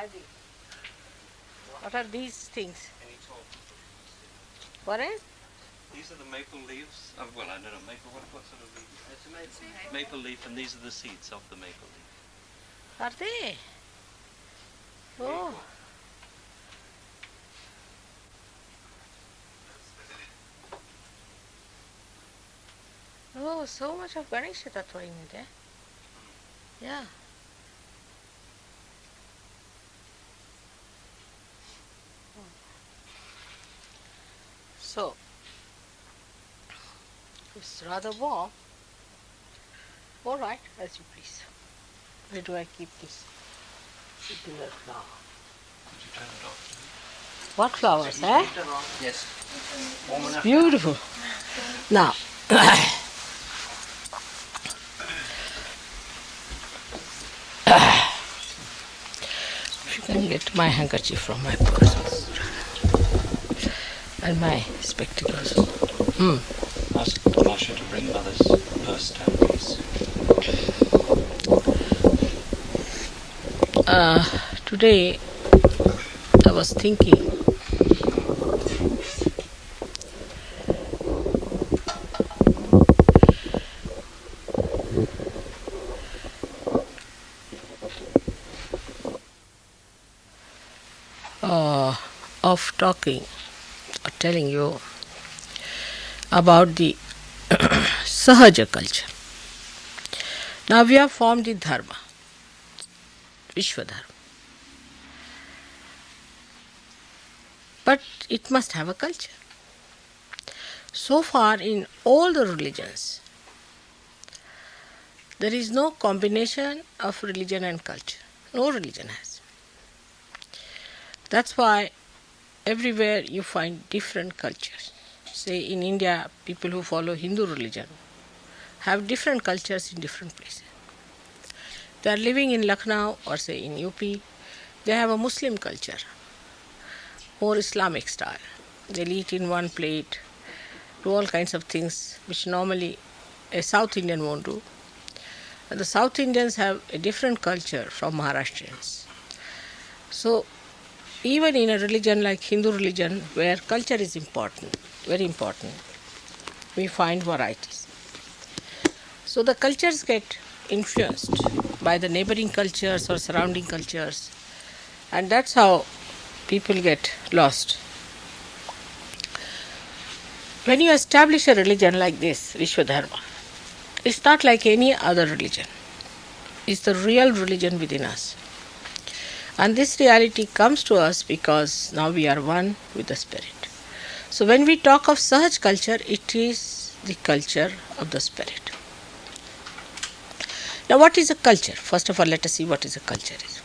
Mataji. What are these things? What is? These are the maple leaves. I don't know, maple, what sort of leaf? It's a maple leaf, and these are the seeds of the maple leaf. Are they? Oh. Oh, so much of Ganesha Tattwa in it, eh? Yeah. So, it's rather warm. All right, as you please. Where do I keep this? Flower. Could you turn it off? What flowers, eh? Yes. It's beautiful. Now, if you can get my handkerchief from my purse and my spectacles. Ask Masha to bring mother's purse down, please. Today I was thinking of talking or telling you about the Sahaja culture. Now we have formed the Dharma, Vishwa Dharma. But it must have a culture. So far in all the religions, there is no combination of religion and culture. No religion has. That's why everywhere you find different cultures. Say in India, people who follow Hindu religion have different cultures in different places. They are living in Lucknow or say in UP, they have a Muslim culture, more Islamic style. They'll eat in one plate, do all kinds of things which normally a South Indian won't do. And the South Indians have a different culture from Maharashtrians. So even in a religion like Hindu religion, where culture is important, very important, we find varieties. So the cultures get influenced by the neighboring cultures or surrounding cultures, and that's how people get lost. When you establish a religion like this, Vishwadharma, it's not like any other religion. It's the real religion within us. And this reality comes to us because now we are one with the Spirit. So when we talk of Sahaj culture, it is the culture of the Spirit. Now what is a culture? First of all, let us see what is a culture is.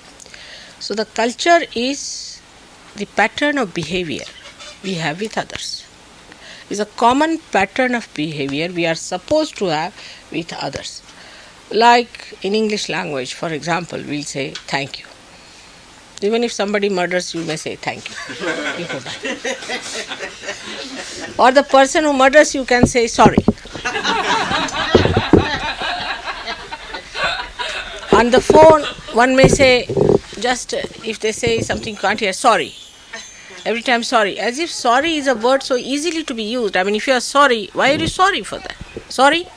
So the culture is the pattern of behavior we have with others. It's a common pattern of behavior we are supposed to have with others. Like in English language, for example, we'll say thank you. Even if somebody murders, you may say thank you before that. Or the person who murders you can say sorry. On the phone, one may say, just if they say something you can't hear, sorry. Every time sorry. As if sorry is a word so easily to be used. I mean, if you are sorry, why are you sorry for that? Sorry?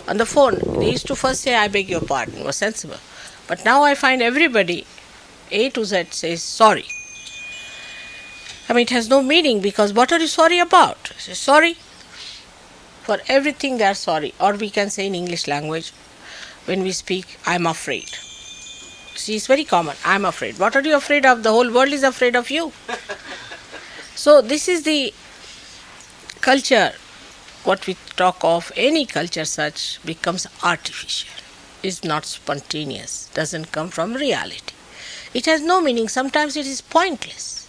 On the phone, they used to first say, I beg your pardon. It was sensible. But now I find everybody, A to Z, says sorry. I mean, it has no meaning because what are you sorry about? Say sorry. For everything they are sorry. Or we can say in English language, when we speak, I'm afraid. See, it's very common. I'm afraid. What are you afraid of? The whole world is afraid of you. So this is the culture. What we talk of, any culture such becomes artificial. Is not spontaneous. Doesn't come from reality. It has no meaning. Sometimes it is pointless.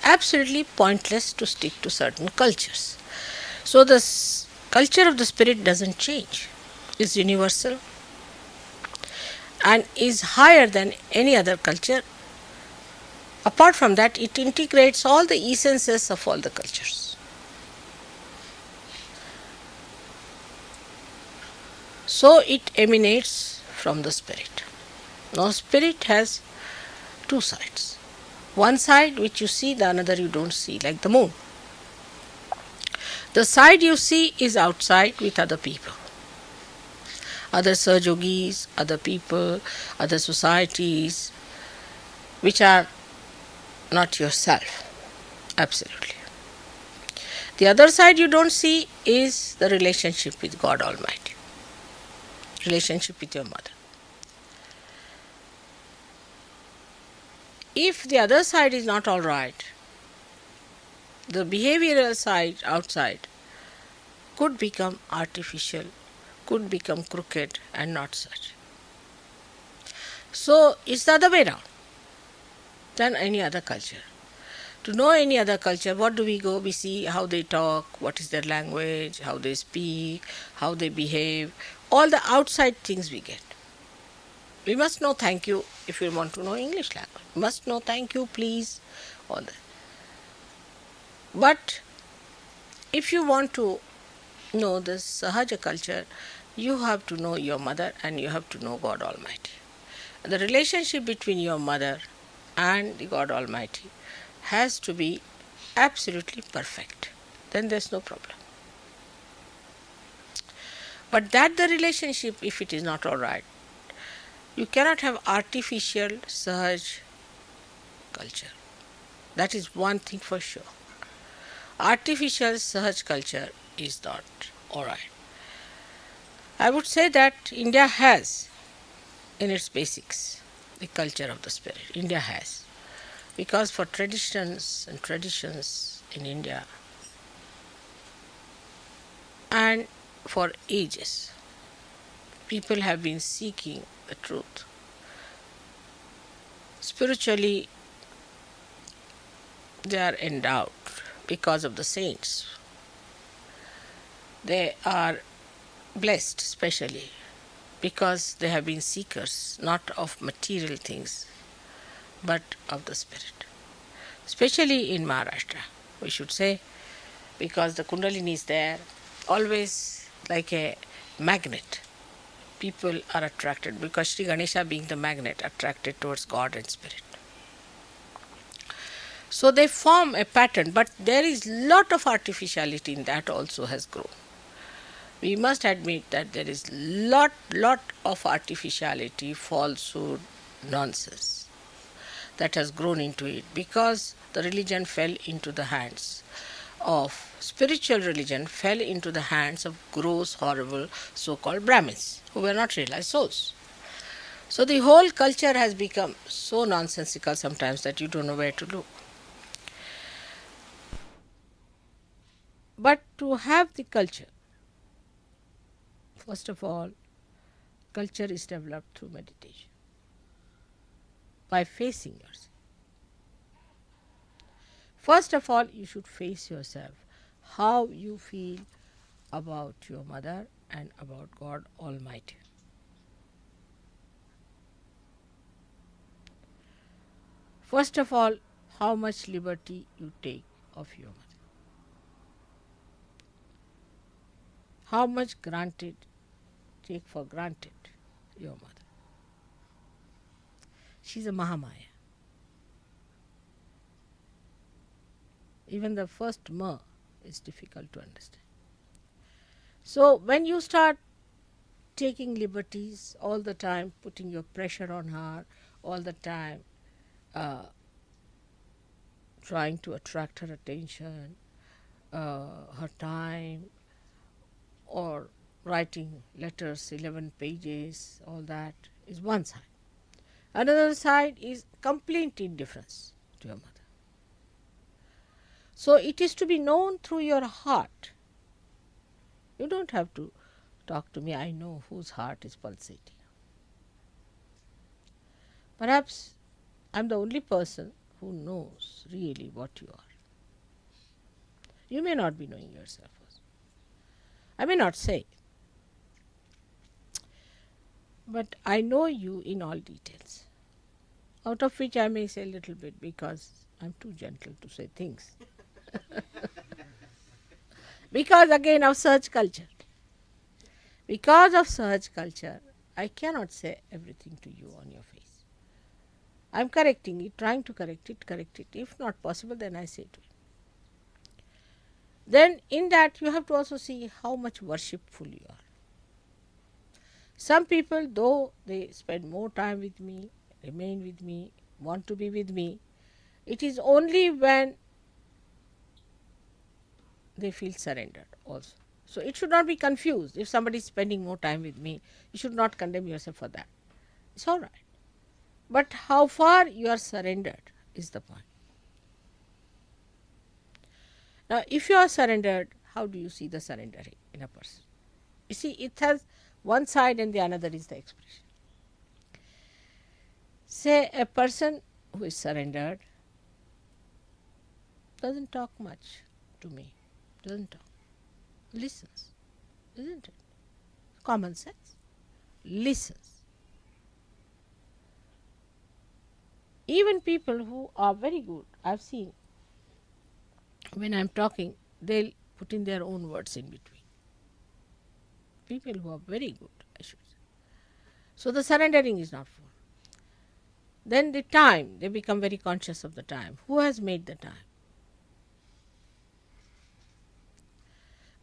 Absolutely pointless to stick to certain cultures. So the culture of the Spirit doesn't change. It's universal and is higher than any other culture. Apart from that, it integrates all the essences of all the cultures. So it emanates from the Spirit. Now Spirit has two sides. One side which you see, the another you don't see, like the moon. The side you see is outside with other people, other Sahajogis, other people, other societies, which are not yourself. Absolutely. The other side you don't see is the relationship with God Almighty, relationship with your mother. If the other side is not all right, the behavioral side outside could become artificial, could become crooked and not such. So it's the other way around than any other culture. To know any other culture, what do we go? We see how they talk, what is their language, how they speak, how they behave, all the outside things we get. We must know thank you if we want to know English language. We must know thank you, please, all that. But if you want to know the Sahaja culture, you have to know your mother and you have to know God Almighty. The relationship between your mother and the God Almighty has to be absolutely perfect. Then there's no problem. But that the relationship, if it is not all right, you cannot have artificial Sahaj culture. That is one thing for sure. Artificial Sahaj culture is not all right. I would say that India has, in its basics, the culture of the spirit. India has. Because for traditions in India and for ages, people have been seeking the truth. Spiritually, they are endowed because of the saints. They are blessed specially because they have been seekers not of material things but of the spirit. Especially in Maharashtra, we should say, because the Kundalini is there, always like a magnet. People are attracted because Sri Ganesha, being the magnet, attracted towards God and spirit. So they form a pattern, but there is lot of artificiality in that also has grown. We must admit that there is lot of artificiality, falsehood, nonsense that has grown into it because the religion fell into the hands of spiritual religion fell into the hands of gross, horrible so-called Brahmins who were not realized souls. So the whole culture has become so nonsensical sometimes that you don't know where to look. But to have the culture, first of all, culture is developed through meditation, by facing yourself. First of all, you should face yourself, how you feel about your mother and about God Almighty. First of all, how much liberty you take of your mother. How much take for granted your mother. She's a Mahamaya. Even the first Ma is difficult to understand. So when you start taking liberties all the time, putting your pressure on her all the time, trying to attract her attention, her time, or writing letters, 11 pages, all that is one side. Another side is complete indifference to your mother. So it is to be known through your heart. You don't have to talk to me, I know whose heart is pulsating. Perhaps I'm the only person who knows really what you are. You may not be knowing yourself also. I may not say, but I know you in all details, out of which I may say a little bit because I'm too gentle to say things. Because again of Sahaj culture. Because of Sahaj culture, I cannot say everything to you on your face. I'm correcting it, trying to correct it, correct it. If not possible, then I say to him. Then in that you have to also see how much worshipful you are. Some people, though they spend more time with me, remain with me, want to be with me, it is only when they feel surrendered also. So it should not be confused. If somebody is spending more time with me, you should not condemn yourself for that. It's all right. But how far you are surrendered is the point. Now, if you are surrendered, how do you see the surrendering in a person? You see, it has one side and the another is the expression. Say a person who is surrendered doesn't talk much to me, doesn't talk, listens, isn't it? Common sense. Listens. Even people who are very good, I've seen when I'm talking, they'll put in their own words in between. People who are very good, I should say. So the surrendering is not full. Then the time, they become very conscious of the time. Who has made the time?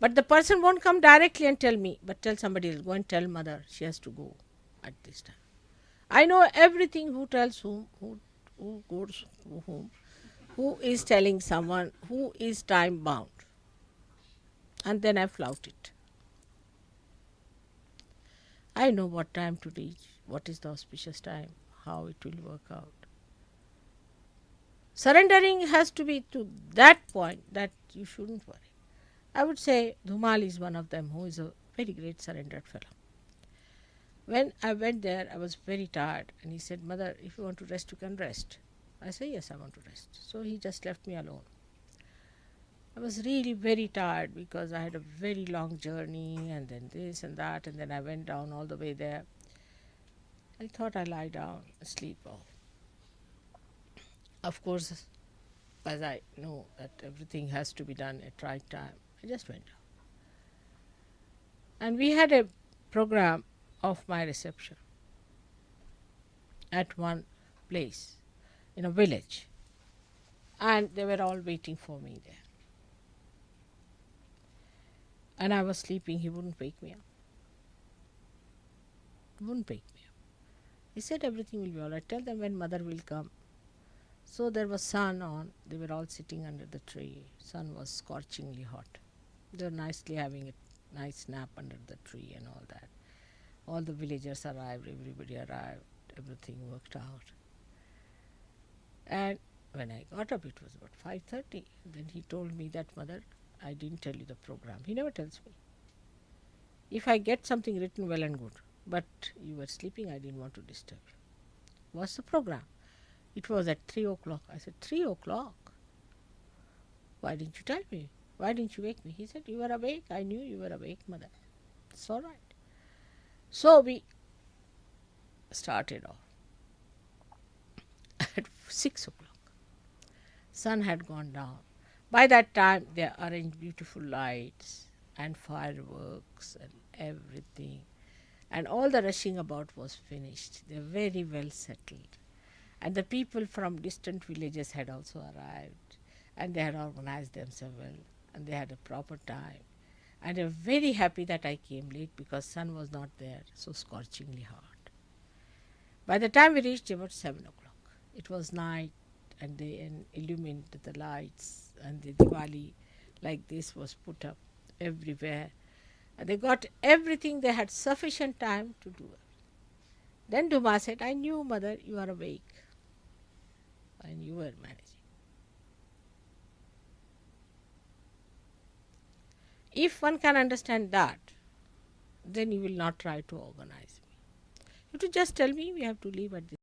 But the person won't come directly and tell me, but tell somebody else, go and tell mother she has to go at this time. I know everything who tells whom, who goes to whom, who is telling someone, who is time bound. And then I flout it. I know what time to reach, what is the auspicious time, how it will work out. Surrendering has to be to that point that you shouldn't worry. I would say Dhumal is one of them who is a very great surrendered fellow. When I went there, I was very tired and he said, Mother, if you want to rest, you can rest. I said, yes, I want to rest. So he just left me alone. I was really very tired because I had a very long journey and then this and that, and then I went down all the way there. I thought I'd lie down, sleep off. Of course, as I know that everything has to be done at right time, I just went down. And we had a program of my reception at one place in a village, and they were all waiting for me there. And I was sleeping, he wouldn't wake me up. Wouldn't wake me up. He said everything will be all right. Tell them when mother will come. So there was sun on. They were all sitting under the tree. Sun was scorchingly hot. They were nicely having a nice nap under the tree and all that. All the villagers arrived, everybody arrived, everything worked out. And when I got up, it was about 5:30. Then he told me that, Mother, I didn't tell you the program. He never tells me. If I get something written, well and good. But you were sleeping, I didn't want to disturb you. What's the program? It was at 3 o'clock. I said, 3 o'clock? Why didn't you tell me? Why didn't you wake me? He said, you were awake. I knew you were awake, Mother. It's all right. So we started off at 6 o'clock. Sun had gone down. By that time, they arranged beautiful lights and fireworks and everything. And all the rushing about was finished. They were very well settled. And the people from distant villages had also arrived. And they had organized themselves well. And they had a proper time. And they were very happy that I came late because sun was not there, so scorchingly hot. By the time we reached about 7 o'clock, it was night and they illumined the lights and the Diwali like this was put up everywhere. And they got everything, they had sufficient time to do it. Then Duma said, I knew, Mother, you are awake and you were managing. If one can understand that, then you will not try to organize me. You have to just tell me we have to leave at this